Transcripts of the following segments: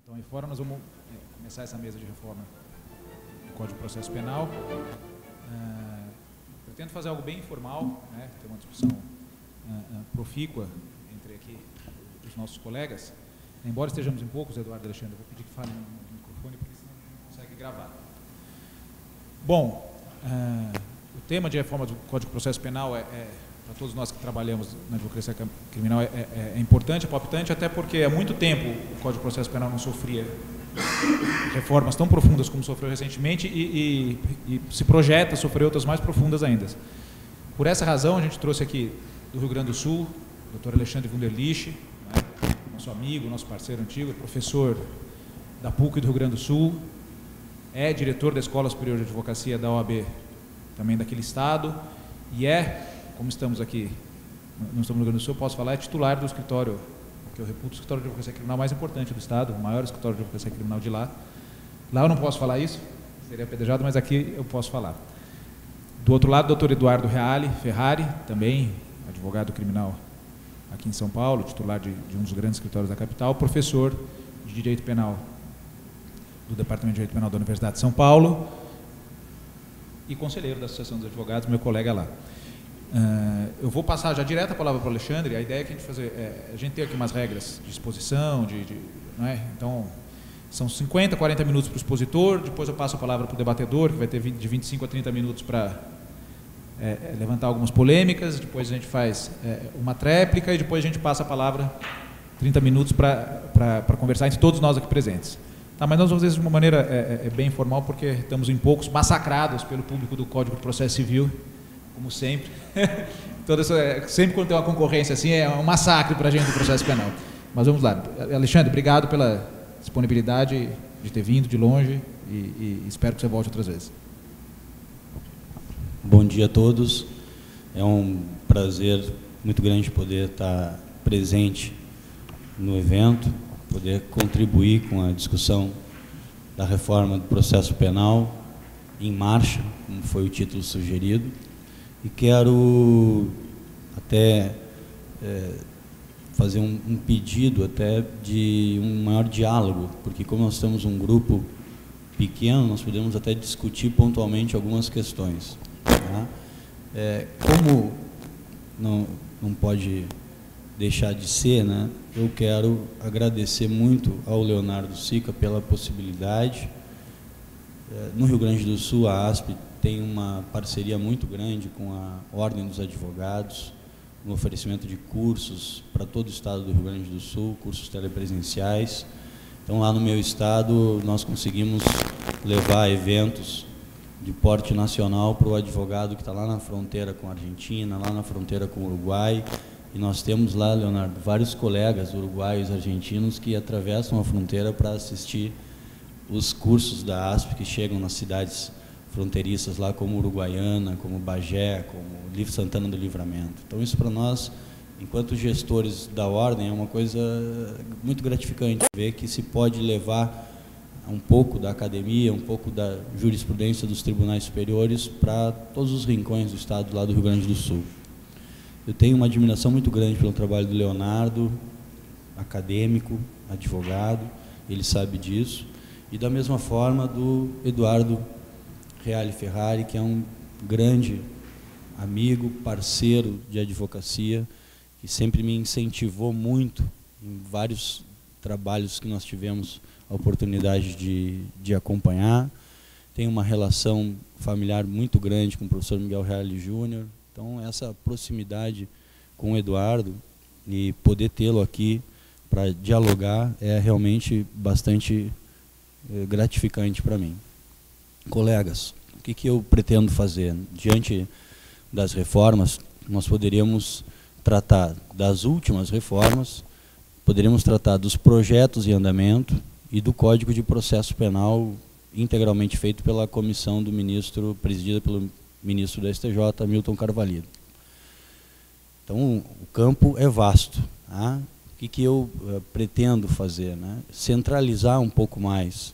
Então, aí fora nós vamos começar essa mesa de reforma do Código de Processo Penal. Pretendo fazer algo bem informal, né, ter uma discussão profícua entre aqui os nossos colegas. Embora estejamos em poucos, Eduardo e Alexandre, eu vou pedir que falem no microfone, porque senão não consegue gravar. Bom, o tema de reforma do Código de Processo Penal para todos nós que trabalhamos na advocacia criminal é importante, é palpitante, até porque há muito tempo o Código de Processo Penal não sofria reformas tão profundas como sofreu recentemente e se projeta sofrer outras mais profundas ainda. Por essa razão, a gente trouxe aqui do Rio Grande do Sul, o Dr. Alexandre Wunderlich, né, nosso amigo, nosso parceiro antigo, professor da PUC do Rio Grande do Sul, é diretor da Escola Superior de Advocacia da OAB, também daquele estado, e como estamos aqui, não estamos no Rio Grande do Sul, eu posso falar, é titular do escritório, que eu reputo o escritório de advocacia criminal mais importante do estado, o maior escritório de advocacia criminal de lá. Lá eu não posso falar isso, seria apedrejado, mas aqui eu posso falar. Do outro lado, o doutor Eduardo Ferrari, também advogado criminal aqui em São Paulo, titular de um dos grandes escritórios da capital, professor de Direito Penal do Departamento de Direito Penal da Universidade de São Paulo e conselheiro da Associação dos Advogados, meu colega lá. Eu vou passar já direto a palavra para o Alexandre. A ideia é que a gente tem aqui umas regras de exposição, não é? Então, são 50, 40 minutos para o expositor, depois eu passo a palavra para o debatedor, que vai ter de 25 a 30 minutos para levantar algumas polêmicas, depois a gente faz uma tréplica e depois a gente passa a palavra 30 minutos para conversar entre todos nós aqui presentes. Tá, mas nós vamos fazer isso de uma maneira bem informal, porque estamos em poucos, massacrados pelo público do Código de Processo Civil, como sempre. Sempre quando tem uma concorrência assim, é um massacre para a gente do processo penal. Mas vamos lá. Alexandre, obrigado pela disponibilidade de ter vindo de longe e espero que você volte outras vezes. Bom dia a todos. É um prazer muito grande poder estar presente no evento, poder contribuir com a discussão da reforma do processo penal em marcha, como foi o título sugerido, e quero até fazer um pedido até de um maior diálogo, porque como nós temos um grupo pequeno, nós podemos até discutir pontualmente algumas questões. Tá? Como não pode deixar de ser, né? Eu quero agradecer muito ao Leonardo Sica pela possibilidade. No Rio Grande do Sul, a ASP tem uma parceria muito grande com a Ordem dos Advogados, no oferecimento de cursos para todo o estado do Rio Grande do Sul, cursos telepresenciais. Então, lá no meu estado, nós conseguimos levar eventos de porte nacional para o advogado que está lá na fronteira com a Argentina, lá na fronteira com o Uruguai. E nós temos lá, Leonardo, vários colegas uruguaios e argentinos que atravessam a fronteira para assistir os cursos da ASP que chegam nas cidades fronteiriças lá, como Uruguaiana, como Bagé, como Santana do Livramento. Então, isso para nós, enquanto gestores da Ordem, é uma coisa muito gratificante ver que se pode levar um pouco da academia, um pouco da jurisprudência dos tribunais superiores para todos os rincões do estado lá do Rio Grande do Sul. Eu tenho uma admiração muito grande pelo trabalho do Leonardo, acadêmico, advogado, ele sabe disso, e da mesma forma do Eduardo Ferrari, que é um grande amigo, parceiro de advocacia, que sempre me incentivou muito em vários trabalhos que nós tivemos a oportunidade de acompanhar. Tenho uma relação familiar muito grande com o professor Miguel Reale Júnior. Então, essa proximidade com o Eduardo e poder tê-lo aqui para dialogar é realmente bastante gratificante para mim. Colegas, o que eu pretendo fazer? Diante das reformas, nós poderíamos tratar das últimas reformas, poderíamos tratar dos projetos em andamento e do Código de Processo Penal integralmente feito pela comissão do ministro, presidida pelo ministro da STJ, Milton Carvalho. Então, o campo é vasto. Tá? O que eu pretendo fazer? Né? Centralizar um pouco mais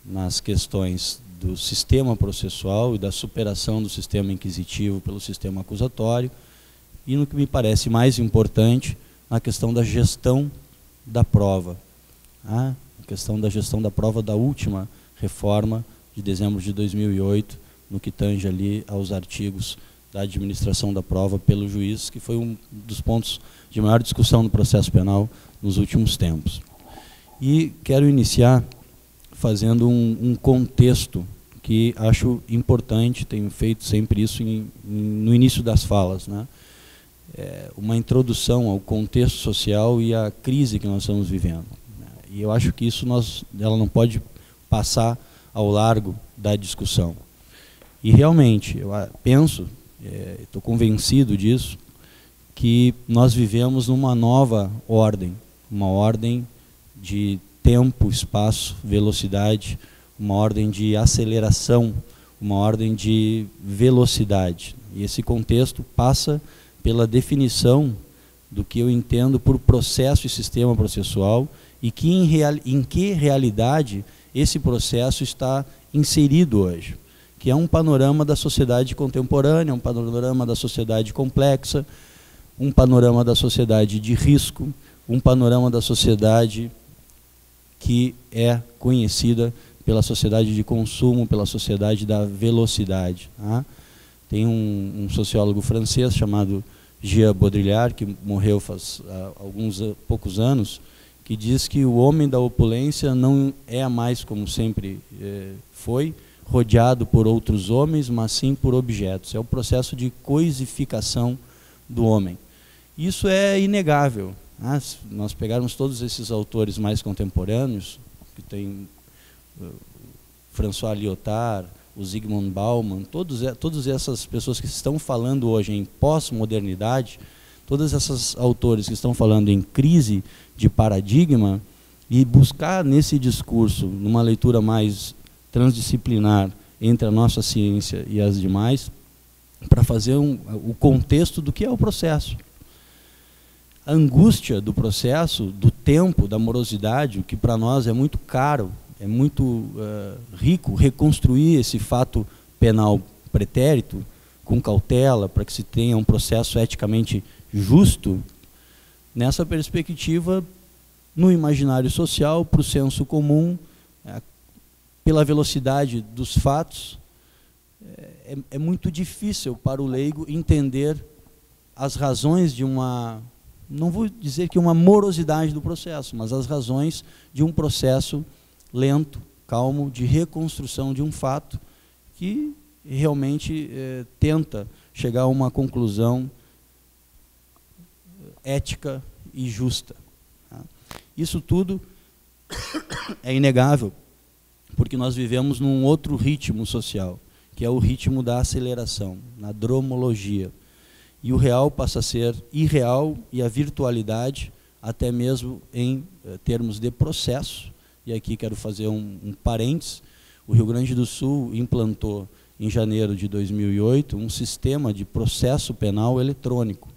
nas questões do sistema processual e da superação do sistema inquisitivo pelo sistema acusatório e, no que me parece mais importante, na questão da gestão da prova. Tá? a questão da gestão da prova da última reforma de dezembro de 2008, no que tange ali aos artigos da administração da prova pelo juiz, que foi um dos pontos de maior discussão no processo penal nos últimos tempos. E quero iniciar fazendo um contexto que acho importante, tenho feito sempre isso no início das falas, né? Uma introdução ao contexto social e à crise que nós estamos vivendo. E eu acho que isso ela não pode passar ao largo da discussão. E realmente, eu penso, estou convencido disso, que nós vivemos numa nova ordem, uma ordem de tempo, espaço, velocidade, uma ordem de aceleração, uma ordem de velocidade. E esse contexto passa pela definição do que eu entendo por processo e sistema processual e que em que realidade esse processo está inserido hoje, que é um panorama da sociedade contemporânea, um panorama da sociedade complexa, um panorama da sociedade de risco, um panorama da sociedade que é conhecida pela sociedade de consumo, pela sociedade da velocidade. Tá? Tem um sociólogo francês chamado Jean Baudrillard, que morreu faz poucos anos, que diz que o homem da opulência não é mais, como sempre foi, rodeado por outros homens, mas sim por objetos. É o processo de coisificação do homem. Isso é inegável. Né? Se nós pegarmos todos esses autores mais contemporâneos, que tem François Lyotard, o Zygmunt Bauman, todas essas pessoas que estão falando hoje em pós-modernidade, todas essas autores que estão falando em crise de paradigma, e buscar nesse discurso, numa leitura mais transdisciplinar entre a nossa ciência e as demais, para fazer o contexto do que é o processo. A angústia do processo, do tempo, da morosidade, o que para nós é muito caro, é muito rico reconstruir esse fato penal pretérito com cautela, para que se tenha um processo eticamente justo, nessa perspectiva, no imaginário social, para o senso comum, pela velocidade dos fatos, é muito difícil para o leigo entender as razões de uma, não vou dizer que uma morosidade do processo, mas as razões de um processo lento, calmo, de reconstrução de um fato que realmente tenta chegar a uma conclusão ética e justa. Tá? Isso tudo é inegável, porque nós vivemos num outro ritmo social, que é o ritmo da aceleração, na dromologia. E o real passa a ser irreal e a virtualidade, até mesmo em termos de processo. E aqui quero fazer um parênteses. O Rio Grande do Sul implantou, em janeiro de 2008, um sistema de processo penal eletrônico.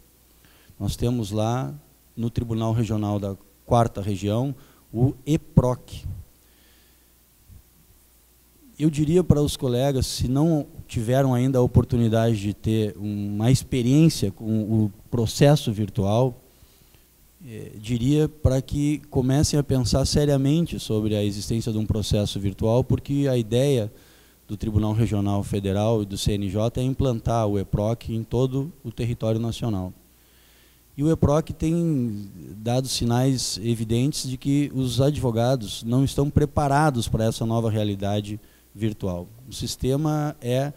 Nós temos lá, no Tribunal Regional da 4ª Região, o EPROC. Eu diria para os colegas, se não tiveram ainda a oportunidade de ter uma experiência com o processo virtual, diria para que comecem a pensar seriamente sobre a existência de um processo virtual, porque a ideia do Tribunal Regional Federal e do CNJ é implantar o EPROC em todo o território nacional. E o EPROC tem dado sinais evidentes de que os advogados não estão preparados para essa nova realidade virtual. O sistema é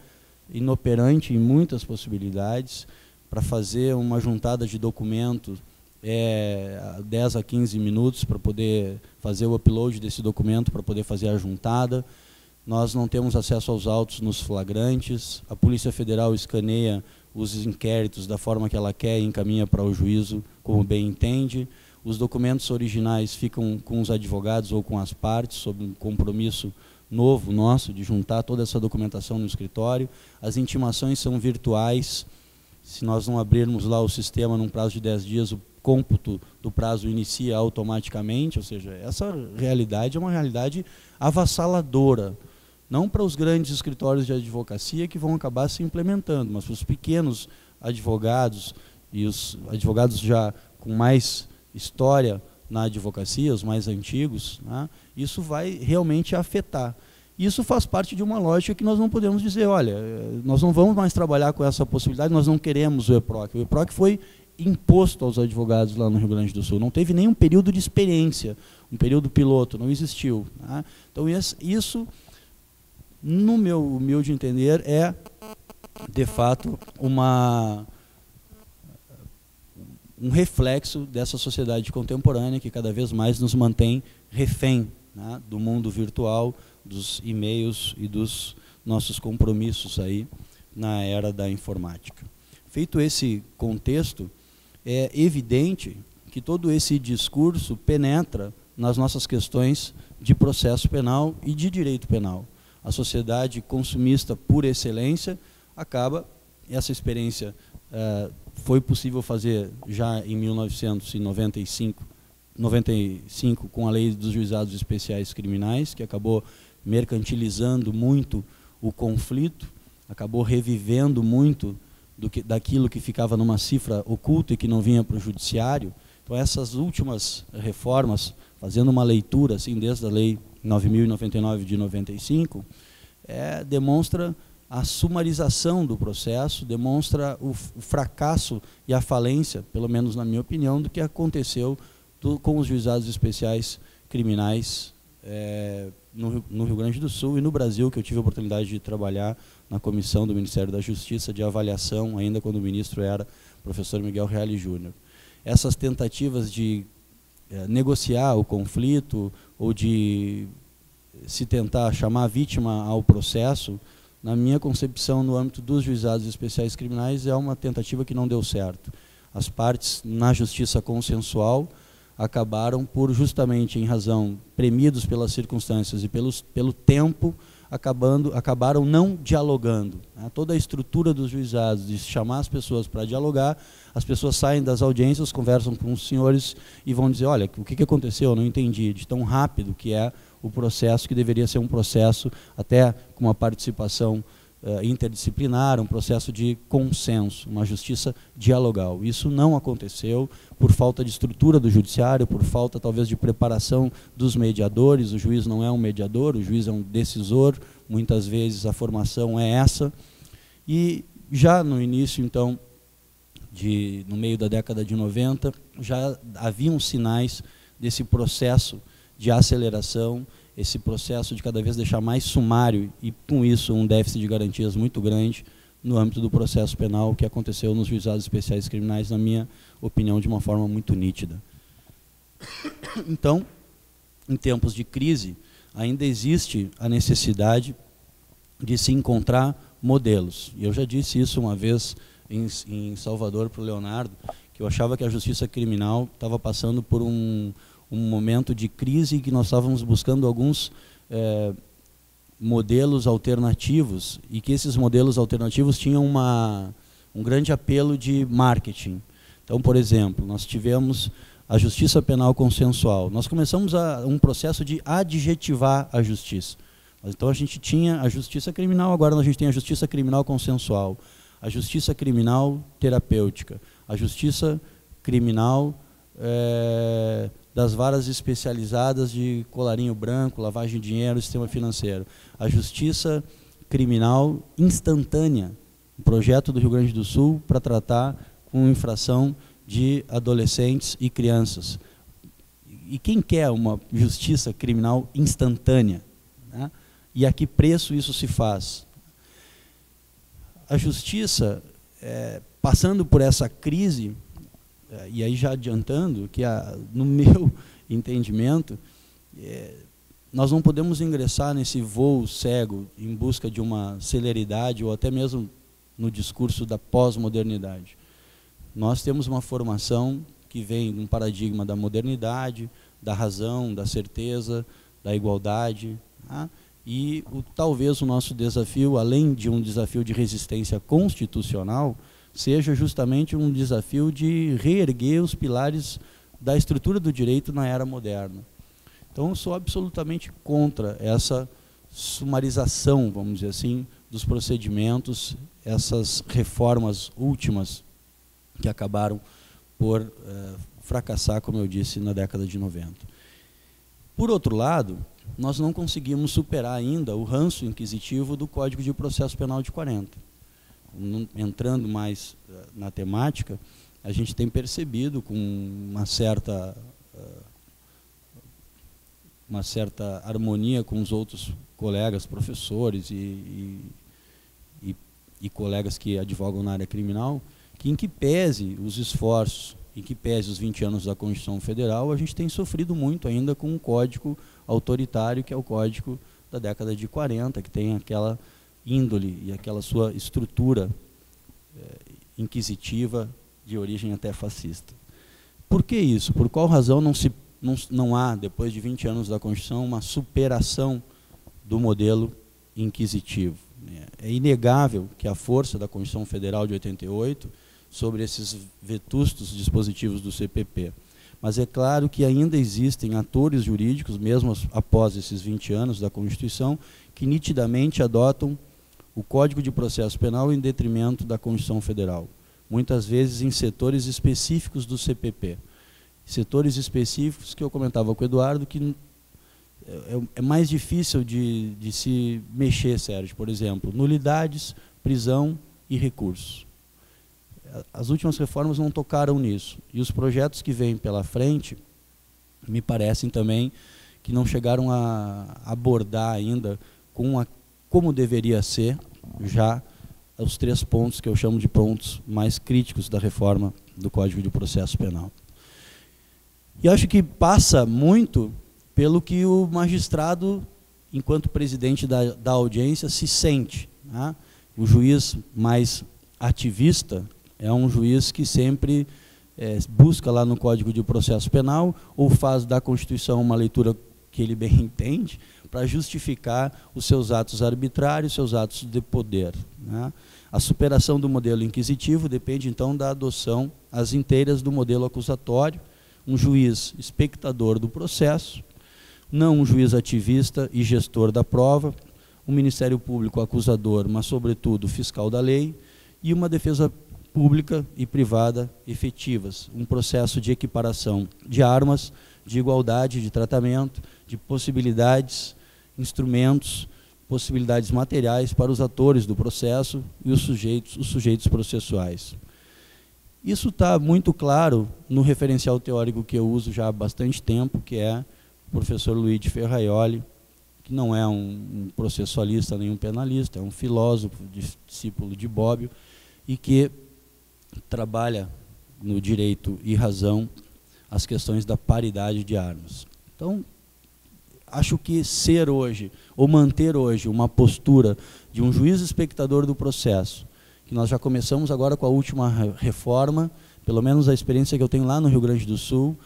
inoperante em muitas possibilidades. Para fazer uma juntada de documentos, 10 a 15 minutos para poder fazer o upload desse documento, para poder fazer a juntada. Nós não temos acesso aos autos nos flagrantes. A Polícia Federal escaneia os inquéritos da forma que ela quer e encaminha para o juízo como bem entende. Os documentos originais ficam com os advogados ou com as partes, sob um compromisso novo nosso de juntar toda essa documentação no escritório. As intimações são virtuais. Se nós não abrirmos lá o sistema num prazo de 10 dias, o cômputo do prazo inicia automaticamente, ou seja, essa realidade é uma realidade avassaladora, não para os grandes escritórios de advocacia que vão acabar se implementando, mas para os pequenos advogados e os advogados já com mais história na advocacia, os mais antigos, né, isso vai realmente afetar. Isso faz parte de uma lógica que nós não podemos dizer, olha, nós não vamos mais trabalhar com essa possibilidade, nós não queremos o EPROC. O EPROC foi imposto aos advogados lá no Rio Grande do Sul, não teve nenhum período de experiência, um período piloto, não existiu. Né? Então isso, no meu humilde entender, é, de fato, um reflexo dessa sociedade contemporânea que cada vez mais nos mantém refém, né, do mundo virtual, dos e-mails e dos nossos compromissos aí na era da informática. Feito esse contexto, é evidente que todo esse discurso penetra nas nossas questões de processo penal e de direito penal. A sociedade consumista por excelência acaba, essa experiência foi possível fazer já em 1995 com a Lei dos Juizados Especiais Criminais, que acabou mercantilizando muito o conflito, acabou revivendo muito daquilo que ficava numa cifra oculta e que não vinha para o judiciário. Então essas últimas reformas, fazendo uma leitura assim, desde a Lei 9.099 de 95, demonstra a sumarização do processo, demonstra o fracasso e a falência, pelo menos na minha opinião, do que aconteceu com os juizados especiais criminais no Rio Grande do Sul e no Brasil, que eu tive a oportunidade de trabalhar na comissão do Ministério da Justiça de avaliação, ainda quando o ministro era professor Miguel Reale Júnior. Essas tentativas de negociar o conflito ou de se tentar chamar a vítima ao processo, na minha concepção, no âmbito dos juizados especiais criminais, é uma tentativa que não deu certo. As partes, na justiça consensual, acabaram por, justamente em razão, premidos pelas circunstâncias e pelo tempo, acabaram não dialogando. Toda a estrutura dos juizados, de chamar as pessoas para dialogar, as pessoas saem das audiências, conversam com os senhores e vão dizer, olha, o que aconteceu? Eu não entendi, de tão rápido que é o processo, que deveria ser um processo até com uma participação interdisciplinar, um processo de consenso, uma justiça dialogal. Isso não aconteceu por falta de estrutura do judiciário, por falta talvez de preparação dos mediadores. O juiz não é um mediador, o juiz é um decisor, muitas vezes a formação é essa. E já no início, então, no meio da década de 90, já haviam sinais desse processo de aceleração, esse processo de cada vez deixar mais sumário e, com isso, um déficit de garantias muito grande no âmbito do processo penal, que aconteceu nos juizados especiais criminais, na minha opinião, de uma forma muito nítida. Então, em tempos de crise, ainda existe a necessidade de se encontrar modelos. E eu já disse isso uma vez em Salvador para o Leonardo, que eu achava que a justiça criminal estava passando por um momento de crise e que nós estávamos buscando alguns modelos alternativos e que esses modelos alternativos tinham um grande apelo de marketing. Então, por exemplo, nós tivemos a justiça penal consensual. Nós começamos um processo de adjetivar a justiça. Então, a gente tinha a justiça criminal, agora a gente tem a justiça criminal consensual, a justiça criminal terapêutica, a justiça criminal das varas especializadas de colarinho branco, lavagem de dinheiro, sistema financeiro. A justiça criminal instantânea, um projeto do Rio Grande do Sul para tratar com infração de adolescentes e crianças. E quem quer uma justiça criminal instantânea? Né? E a que preço isso se faz? A justiça, passando por essa crise, e aí já adiantando, que no meu entendimento, nós não podemos ingressar nesse voo cego em busca de uma celeridade ou até mesmo no discurso da pós-modernidade. Nós temos uma formação que vem de um paradigma da modernidade, da razão, da certeza, da igualdade, tá? E talvez o nosso desafio, além de um desafio de resistência constitucional, seja justamente um desafio de reerguer os pilares da estrutura do direito na era moderna. Então, eu sou absolutamente contra essa sumarização, vamos dizer assim, dos procedimentos, essas reformas últimas que acabaram por fracassar, como eu disse, na década de 90. Por outro lado, nós não conseguimos superar ainda o ranço inquisitivo do Código de Processo Penal de 40. Entrando mais na temática, a gente tem percebido com uma certa harmonia com os outros colegas, professores e colegas que advogam na área criminal, que em que pese os esforços, em que pese os 20 anos da Constituição Federal, a gente tem sofrido muito ainda com um código autoritário, que é o código da década de 40, que tem aquela índole e aquela sua estrutura inquisitiva de origem até fascista. Por que isso? Por qual razão não há, depois de 20 anos da Constituição, uma superação do modelo inquisitivo? É inegável que a força da Constituição Federal de 88 sobre esses vetustos dispositivos do CPP. Mas é claro que ainda existem atores jurídicos, mesmo após esses 20 anos da Constituição, que nitidamente adotam o Código de Processo Penal em detrimento da Constituição Federal, muitas vezes em setores específicos do CPP. Setores específicos que eu comentava com o Eduardo, que é mais difícil de se mexer, Sérgio. Por exemplo, nulidades, prisão e recursos. As últimas reformas não tocaram nisso. E os projetos que vêm pela frente, me parecem também que não chegaram a abordar ainda como deveria ser, já os 3 pontos que eu chamo de pontos mais críticos da reforma do Código de Processo Penal. E acho que passa muito pelo que o magistrado, enquanto presidente da audiência, se sente, né? O juiz mais ativista é um juiz que sempre busca lá no Código de Processo Penal ou faz da Constituição uma leitura que ele bem entende para justificar os seus atos arbitrários, seus atos de poder, né? A superação do modelo inquisitivo depende, então, da adoção às inteiras do modelo acusatório, um juiz espectador do processo, não um juiz ativista e gestor da prova, um Ministério Público acusador, mas, sobretudo, fiscal da lei, e uma defesa pública e privada efetivas, um processo de equiparação de armas, de igualdade de tratamento, de possibilidades, instrumentos, possibilidades materiais para os atores do processo e os sujeitos processuais. Isso está muito claro no referencial teórico que eu uso já há bastante tempo, que é o professor Luigi Ferraioli, que não é um processualista nem um penalista, é um filósofo, discípulo de Bobbio, e que trabalha no direito e razão as questões da paridade de armas. Então, acho que ser hoje, ou manter hoje, uma postura de um juiz espectador do processo, que nós já começamos agora com a última reforma, pelo menos a experiência que eu tenho lá no Rio Grande do Sul,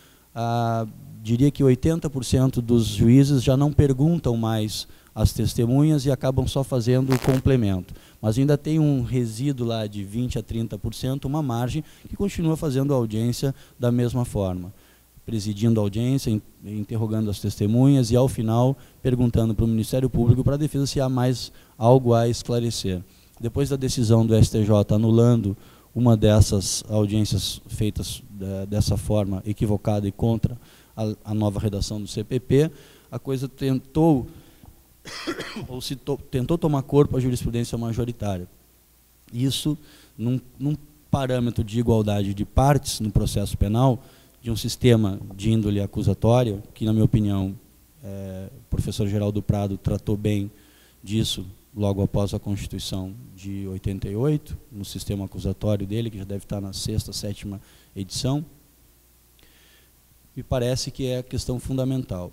diria que 80% dos juízes já não perguntam mais às testemunhas e acabam só fazendo o complemento. Mas ainda tem um resíduo lá de 20% a 30%, uma margem, que continua fazendo a audiência da mesma forma, presidindo a audiência, interrogando as testemunhas e, ao final, perguntando para o Ministério Público, para a defesa, se há mais algo a esclarecer. Depois da decisão do STJ anulando uma dessas audiências feitas dessa forma equivocada e contra a nova redação do CPP, a coisa tentou tomar corpo à jurisprudência majoritária. Isso, num parâmetro de igualdade de partes no processo penal, de um sistema de índole acusatória, que, na minha opinião, o professor Geraldo Prado tratou bem disso logo após a Constituição de 88, no sistema acusatório dele, que já deve estar na 6ª, 7ª edição, me parece que é a questão fundamental.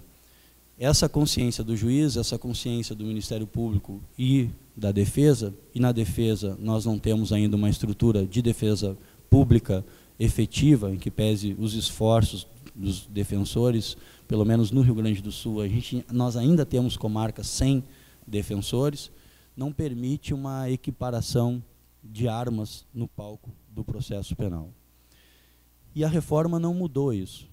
Essa consciência do juiz, essa consciência do Ministério Público e da defesa, e na defesa nós não temos ainda uma estrutura de defesa pública efetiva, em que pese os esforços dos defensores, pelo menos no Rio Grande do Sul, nós ainda temos comarcas sem defensores, não permite uma equiparação de armas no palco do processo penal. E a reforma não mudou isso.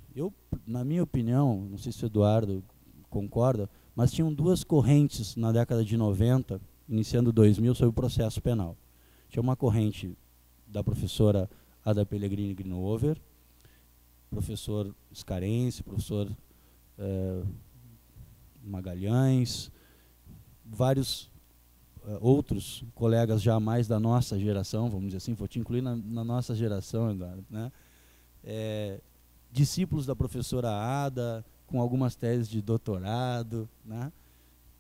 Na minha opinião, não sei se o Eduardo concorda, mas tinham 2 correntes na década de 90, iniciando 2000, sobre o processo penal. Tinha uma corrente da professora Ada Pellegrini Grinover, professor Scarense, professor Magalhães, vários outros colegas já mais da nossa geração, vamos dizer assim, vou te incluir na nossa geração, Eduardo, né? Discípulos da professora Ada, com algumas teses de doutorado, né?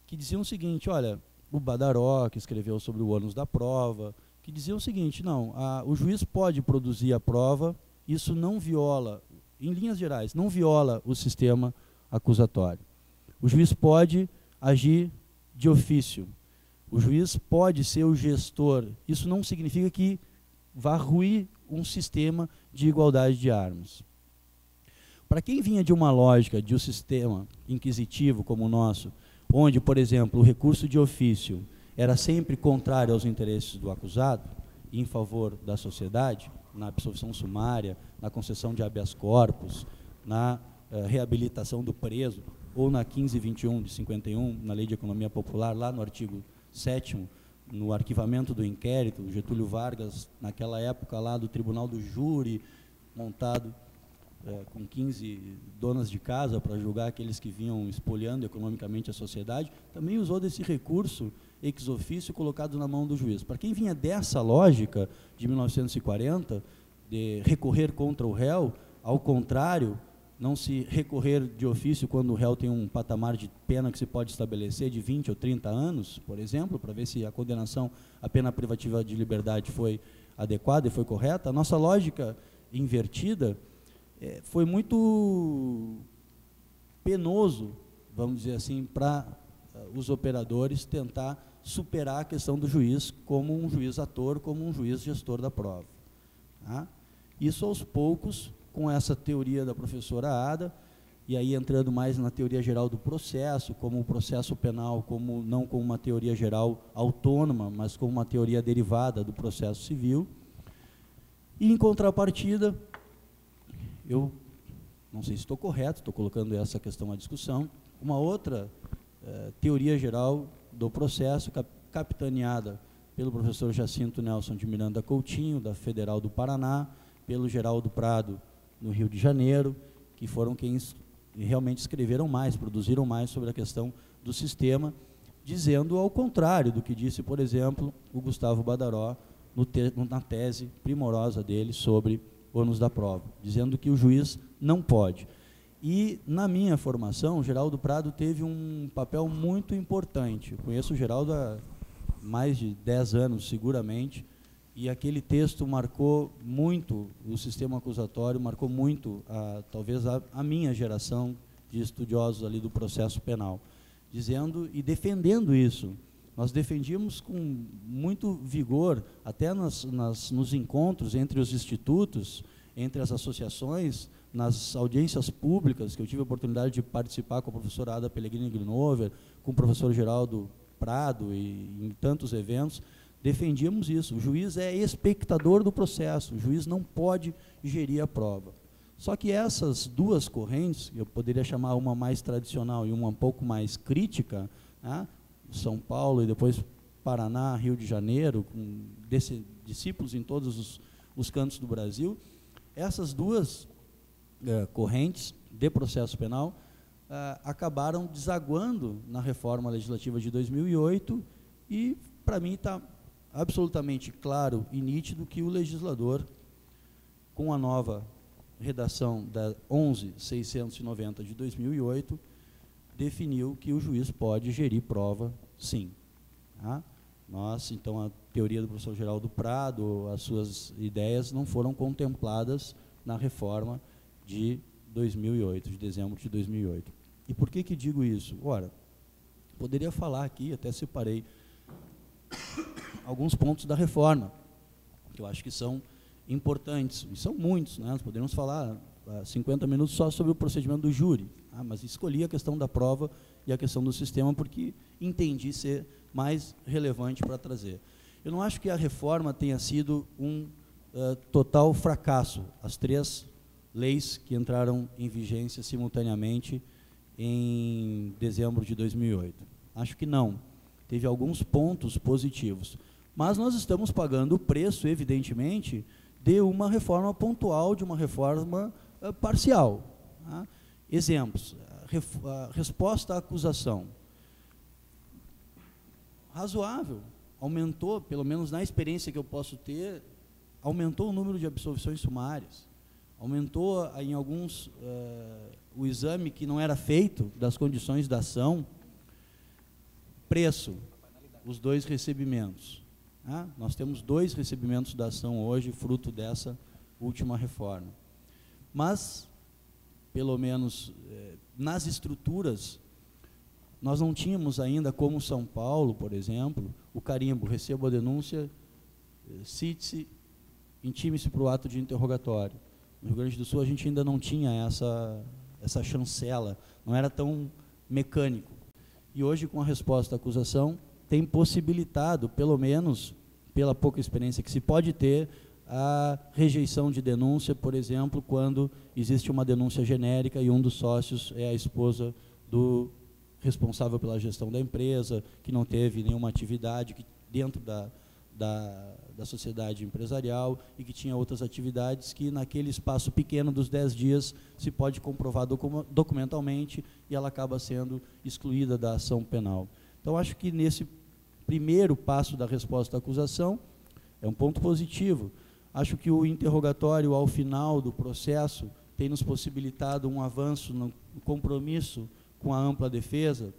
Que diziam o seguinte, olha, o Badaró, que escreveu sobre o ônus da prova, que dizia o seguinte, não, o juiz pode produzir a prova, isso não viola, em linhas gerais, não viola o sistema acusatório. O juiz pode agir de ofício, o juiz pode ser o gestor, isso não significa que vá ruir um sistema de igualdade de armas. Para quem vinha de uma lógica de um sistema inquisitivo como o nosso, onde, por exemplo, o recurso de ofício era sempre contrário aos interesses do acusado, em favor da sociedade, na absolvição sumária, na concessão de habeas corpus, na reabilitação do preso, ou na 1521 de 51, na Lei de Economia Popular, lá no artigo 7º, no arquivamento do inquérito, Getúlio Vargas, naquela época lá do Tribunal do Júri, montado com 15 donas de casa para julgar aqueles que vinham espoliando economicamente a sociedade, também usou desse recurso ex officio colocado na mão do juiz. Para quem vinha dessa lógica de 1940, de recorrer contra o réu, ao contrário, não se recorrer de ofício quando o réu tem um patamar de pena que se pode estabelecer de 20 ou 30 anos, por exemplo, para ver se a condenação, a pena privativa de liberdade foi adequada e foi correta. A nossa lógica invertida foi muito penoso, vamos dizer assim, para os operadores tentar superar a questão do juiz como um juiz ator, como um juiz gestor da prova. Tá? Isso aos poucos, com essa teoria da professora Ada, e aí entrando mais na teoria geral do processo, como o processo penal, como, não como uma teoria geral autônoma, mas como uma teoria derivada do processo civil. E em contrapartida, eu não sei se estou correto, estou colocando essa questão à discussão, uma outra teoria geral do processo, capitaneada pelo professor Jacinto Nelson de Miranda Coutinho, da Federal do Paraná, pelo Geraldo Prado, no Rio de Janeiro, que foram quem realmente escreveram mais, produziram mais sobre a questão do sistema, dizendo ao contrário do que disse, por exemplo, o Gustavo Badaró, na tese primorosa dele sobre ônus da prova, dizendo que o juiz não pode. E, na minha formação, o Geraldo Prado teve um papel muito importante. Eu conheço o Geraldo há mais de 10 anos, seguramente, e aquele texto marcou muito o sistema acusatório, marcou muito, talvez, a minha geração de estudiosos ali do processo penal, dizendo e defendendo isso. Nós defendíamos com muito vigor, até nos encontros entre os institutos, entre as associações, nas audiências públicas, que eu tive a oportunidade de participar com a professora Ada Pellegrini Grinover, com o professor Geraldo Prado e em tantos eventos, defendíamos isso. O juiz é espectador do processo, o juiz não pode gerir a prova. Só que essas duas correntes, eu poderia chamar uma mais tradicional e uma um pouco mais crítica, né? São Paulo e depois Paraná, Rio de Janeiro, com discípulos em todos os cantos do Brasil, essas duas correntes de processo penal acabaram desaguando na reforma legislativa de 2008 e, para mim, está absolutamente claro e nítido que o legislador, com a nova redação da 11.690 de 2008, definiu que o juiz pode gerir prova, sim. Tá? Então, a teoria do professor Geraldo Prado, as suas ideias não foram contempladas na reforma de 2008, de dezembro de 2008. E por que digo isso? Ora, poderia falar aqui, até separei alguns pontos da reforma, que eu acho que são importantes, e são muitos, né? Nós poderíamos falar 50 minutos só sobre o procedimento do júri, mas escolhi a questão da prova e a questão do sistema porque entendi ser mais relevante para trazer. Eu não acho que a reforma tenha sido um total fracasso, as 3 leis que entraram em vigência simultaneamente em dezembro de 2008. Acho que não. Teve alguns pontos positivos. Mas nós estamos pagando o preço, evidentemente, de uma reforma pontual, de uma reforma parcial. Tá? Exemplos, a resposta à acusação. Razoável, aumentou, pelo menos na experiência que eu posso ter, aumentou o número de absolvições sumárias, aumentou em alguns o exame que não era feito das condições da ação, preço, os 2 recebimentos. Tá? Nós temos 2 recebimentos da ação hoje, fruto dessa última reforma. Mas, pelo menos nas estruturas, nós não tínhamos ainda, como São Paulo, por exemplo, o carimbo, recebo a denúncia, cite-se, intime-se para o ato de interrogatório. No Rio Grande do Sul a gente ainda não tinha essa chancela, não era tão mecânico. E hoje, com a resposta à acusação, tem possibilitado, pelo menos pela pouca experiência que se pode ter, a rejeição de denúncia, por exemplo, quando existe uma denúncia genérica e um dos sócios é a esposa do responsável pela gestão da empresa, que não teve nenhuma atividade dentro da sociedade empresarial e que tinha outras atividades que naquele espaço pequeno dos 10 dias se pode comprovar documentalmente e ela acaba sendo excluída da ação penal. Então, acho que nesse primeiro passo da resposta à acusação é um ponto positivo. Acho que o interrogatório ao final do processo tem nos possibilitado um avanço no compromisso com a ampla defesa.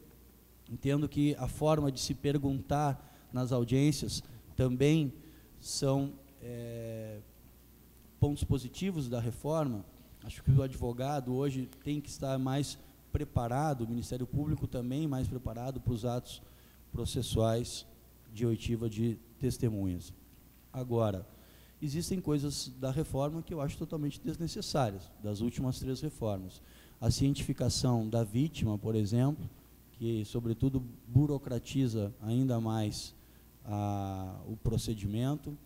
Entendo que a forma de se perguntar nas audiências também são pontos positivos da reforma. Acho que o advogado hoje tem que estar mais preparado, o Ministério Público também mais preparado para os atos processuais de oitiva de testemunhas. Agora, existem coisas da reforma que eu acho totalmente desnecessárias, das últimas 3 reformas. A cientificação da vítima, por exemplo, que, sobretudo, burocratiza ainda mais o procedimento.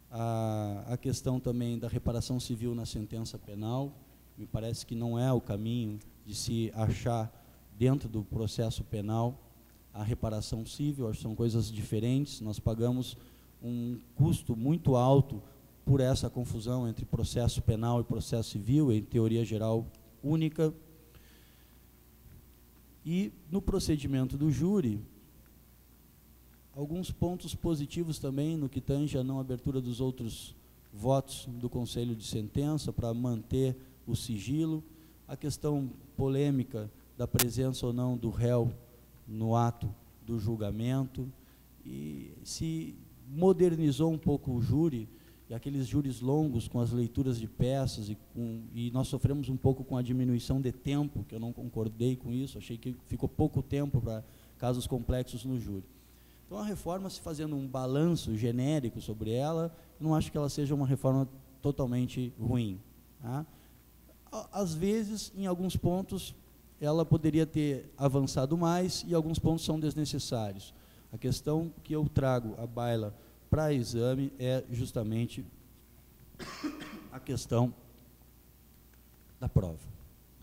A questão também da reparação civil na sentença penal, me parece que não é o caminho de se achar dentro do processo penal a reparação civil, acho que são coisas diferentes. Nós pagamos um custo muito alto por essa confusão entre processo penal e processo civil, em teoria geral única. E no procedimento do júri, alguns pontos positivos também no que tange a não abertura dos outros votos do Conselho de Sentença para manter o sigilo, a questão polêmica da presença ou não do réu no ato do julgamento, e se modernizou um pouco o júri, e aqueles júris longos com as leituras de peças, e nós sofremos um pouco com a diminuição de tempo, que eu não concordei com isso, achei que ficou pouco tempo para casos complexos no júri. Então, a reforma, se fazendo um balanço genérico sobre ela, eu não acho que ela seja uma reforma totalmente ruim. Tá? Às vezes, em alguns pontos, ela poderia ter avançado mais e alguns pontos são desnecessários. A questão que eu trago à baila para exame é justamente a questão da prova.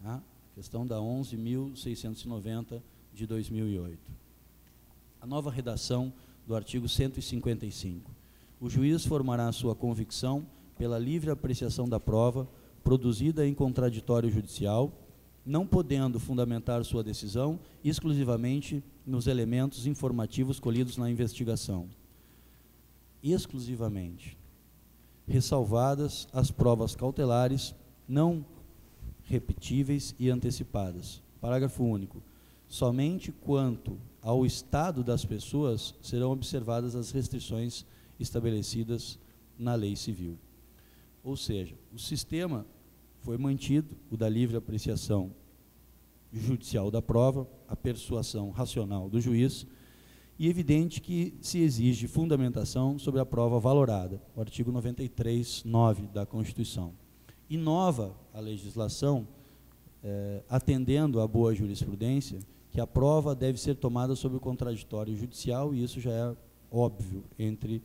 Tá? A questão da 11.690 de 2008. A nova redação do artigo 155. O juiz formará a sua convicção pela livre apreciação da prova produzida em contraditório judicial, não podendo fundamentar sua decisão exclusivamente nos elementos informativos colhidos na investigação. Exclusivamente. Ressalvadas as provas cautelares não repetíveis e antecipadas. Parágrafo único. Somente quanto ao estado das pessoas serão observadas as restrições estabelecidas na lei civil. Ou seja, o sistema foi mantido, o da livre apreciação judicial da prova, a persuasão racional do juiz, e evidente que se exige fundamentação sobre a prova valorada, o artigo 93, 9 da Constituição. Inova a legislação, atendendo à boa jurisprudência, que a prova deve ser tomada sob o contraditório judicial, e isso já é óbvio entre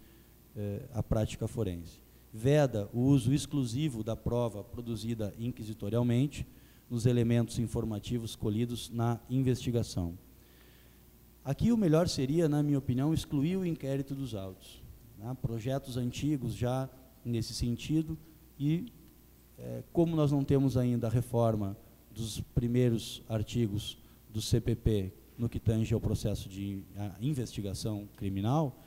a prática forense. Veda o uso exclusivo da prova produzida inquisitorialmente nos elementos informativos colhidos na investigação. Aqui o melhor seria, na minha opinião, excluir o inquérito dos autos. Projetos antigos já nesse sentido, e como nós não temos ainda a reforma dos primeiros artigos do CPP no que tange ao processo de investigação criminal,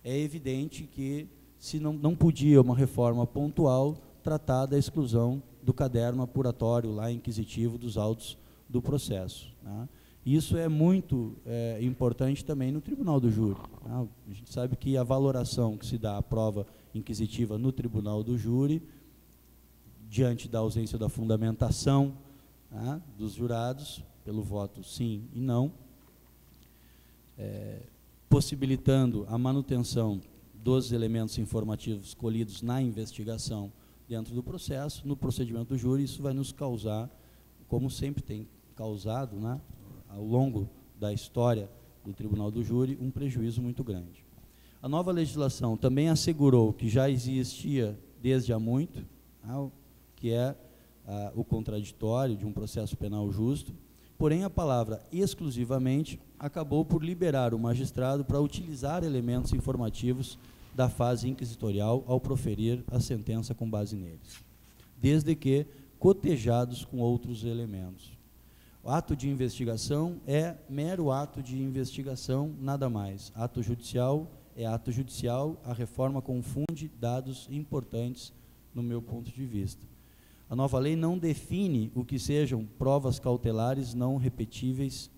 é evidente que se não podia uma reforma pontual tratar da exclusão do caderno apuratório lá inquisitivo dos autos do processo, né? Isso é muito importante também no tribunal do júri, né? A gente sabe que a valoração que se dá à prova inquisitiva no tribunal do júri, diante da ausência da fundamentação, né, dos jurados, pelo voto sim e não, possibilitando a manutenção dos elementos informativos colhidos na investigação dentro do processo, no procedimento do júri, isso vai nos causar, como sempre tem causado, né, ao longo da história do tribunal do júri, um prejuízo muito grande. A nova legislação também assegurou que já existia desde há muito, né, que é o contraditório de um processo penal justo, porém a palavra exclusivamente acabou por liberar o magistrado para utilizar elementos informativos da fase inquisitorial ao proferir a sentença com base neles, desde que cotejados com outros elementos. O ato de investigação é mero ato de investigação, nada mais. Ato judicial é ato judicial, a reforma confunde dados importantes no meu ponto de vista. A nova lei não define o que sejam provas cautelares não repetíveis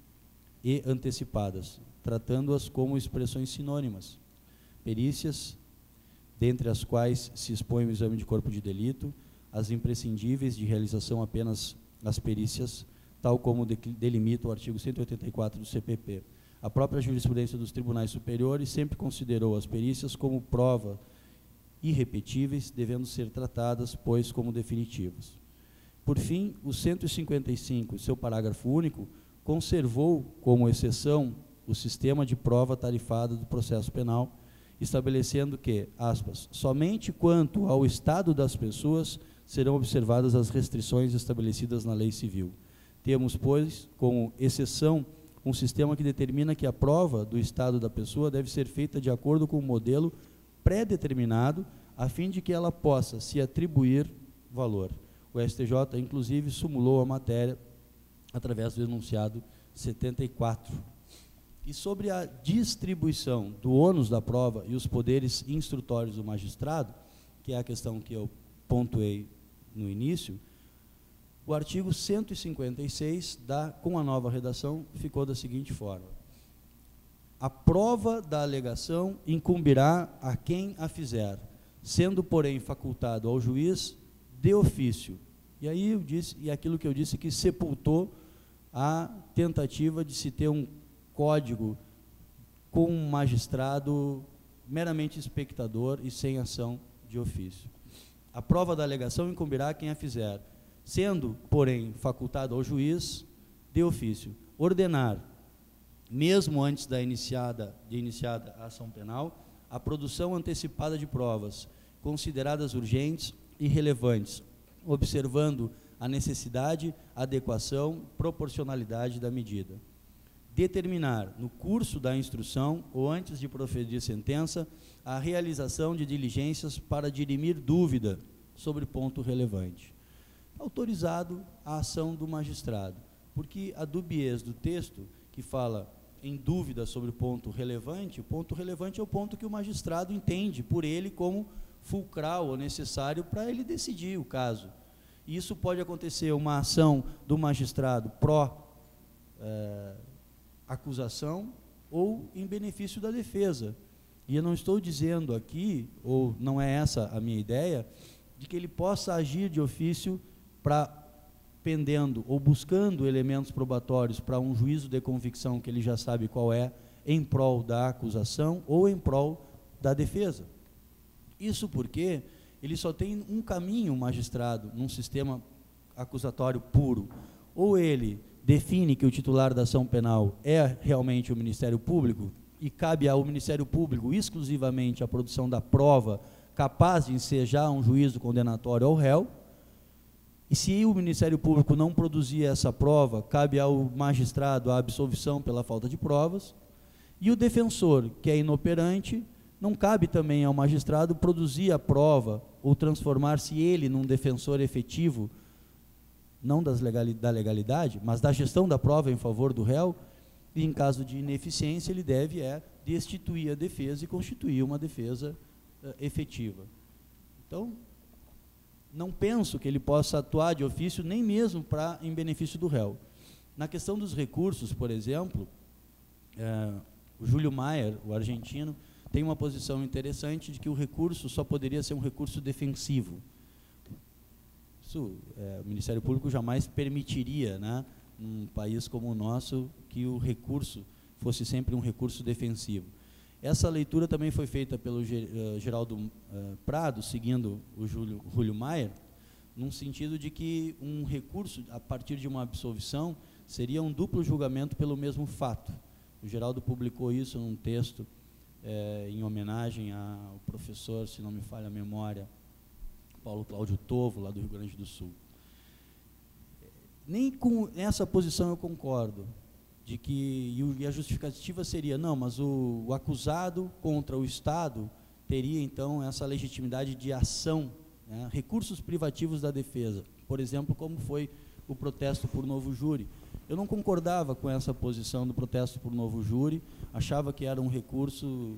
e antecipadas, tratando-as como expressões sinônimas. Perícias, dentre as quais se expõe o exame de corpo de delito, as imprescindíveis de realização apenas as perícias, tal como delimita o artigo 184 do CPP. A própria jurisprudência dos tribunais superiores sempre considerou as perícias como prova irrepetíveis, devendo ser tratadas, pois, como definitivas. Por fim, o 155, seu parágrafo único, conservou como exceção o sistema de prova tarifada do processo penal, estabelecendo que, aspas, somente quanto ao estado das pessoas serão observadas as restrições estabelecidas na lei civil. Temos, pois, como exceção, um sistema que determina que a prova do estado da pessoa deve ser feita de acordo com um modelo pré-determinado, a fim de que ela possa se atribuir valor. O STJ, inclusive, sumulou a matéria através do enunciado 74. E sobre a distribuição do ônus da prova e os poderes instrutórios do magistrado, que é a questão que eu pontuei no início, o artigo 156, com a nova redação, ficou da seguinte forma: a prova da alegação incumbirá a quem a fizer, sendo, porém, facultado ao juiz de ofício. E aí eu disse, e aquilo que eu disse que sepultou a tentativa de se ter um código com um magistrado meramente espectador e sem ação de ofício. A prova da alegação incumbirá a quem a fizer, sendo, porém, facultado ao juiz de ofício ordenar, mesmo antes de iniciada a ação penal, a produção antecipada de provas consideradas urgentes e relevantes, observando a necessidade, adequação, proporcionalidade da medida. Determinar, no curso da instrução ou antes de proferir sentença, a realização de diligências para dirimir dúvida sobre ponto relevante. Autorizado a ação do magistrado, porque a dubiez do texto, que fala em dúvida sobre o ponto relevante é o ponto que o magistrado entende por ele como fulcral ou necessário para ele decidir o caso. E isso pode acontecer uma ação do magistrado pró-acusação ou em benefício da defesa. E eu não estou dizendo aqui, ou não é essa a minha ideia, de que ele possa agir de ofício pendendo ou buscando elementos probatórios para um juízo de convicção que ele já sabe qual é, em prol da acusação ou em prol da defesa. Isso porque ele só tem um caminho, o magistrado, num sistema acusatório puro. Ou ele define que o titular da ação penal é realmente o Ministério Público e cabe ao Ministério Público exclusivamente a produção da prova capaz de ensejar um juízo condenatório ao réu. E se o Ministério Público não produzir essa prova, cabe ao magistrado a absolvição pela falta de provas. E o defensor, que é inoperante, não cabe também ao magistrado produzir a prova ou transformar-se ele num defensor efetivo, não da legalidade, mas da gestão da prova em favor do réu, e em caso de ineficiência ele deve destituir a defesa e constituir uma defesa efetiva. Então, não penso que ele possa atuar de ofício nem mesmo em benefício do réu. Na questão dos recursos, por exemplo, o Júlio Maier, o argentino, tem uma posição interessante de que o recurso só poderia ser um recurso defensivo. Isso, o Ministério Público jamais permitiria, né, num país como o nosso, que o recurso fosse sempre um recurso defensivo. Essa leitura também foi feita pelo Geraldo Prado, seguindo o Júlio Maier, num sentido de que um recurso, a partir de uma absolvição, seria um duplo julgamento pelo mesmo fato. O Geraldo publicou isso num texto em homenagem ao professor, se não me falha a memória, Paulo Cláudio Tovo, lá do Rio Grande do Sul. Nem com essa posição eu concordo, de que, e a justificativa seria, não, mas o acusado contra o Estado teria, então, essa legitimidade de ação, né, recursos privativos da defesa, por exemplo, como foi o protesto por novo júri. Eu não concordava com essa posição do protesto por novo júri, achava que era um recurso,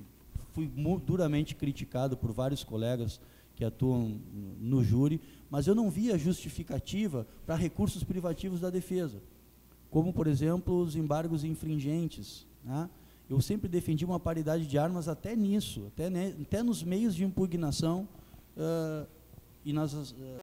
fui duramente criticado por vários colegas que atuam no júri, mas eu não via justificativa para recursos privativos da defesa, como, por exemplo, os embargos infringentes, né? Eu sempre defendi uma paridade de armas até nisso, até nos meios de impugnação e nas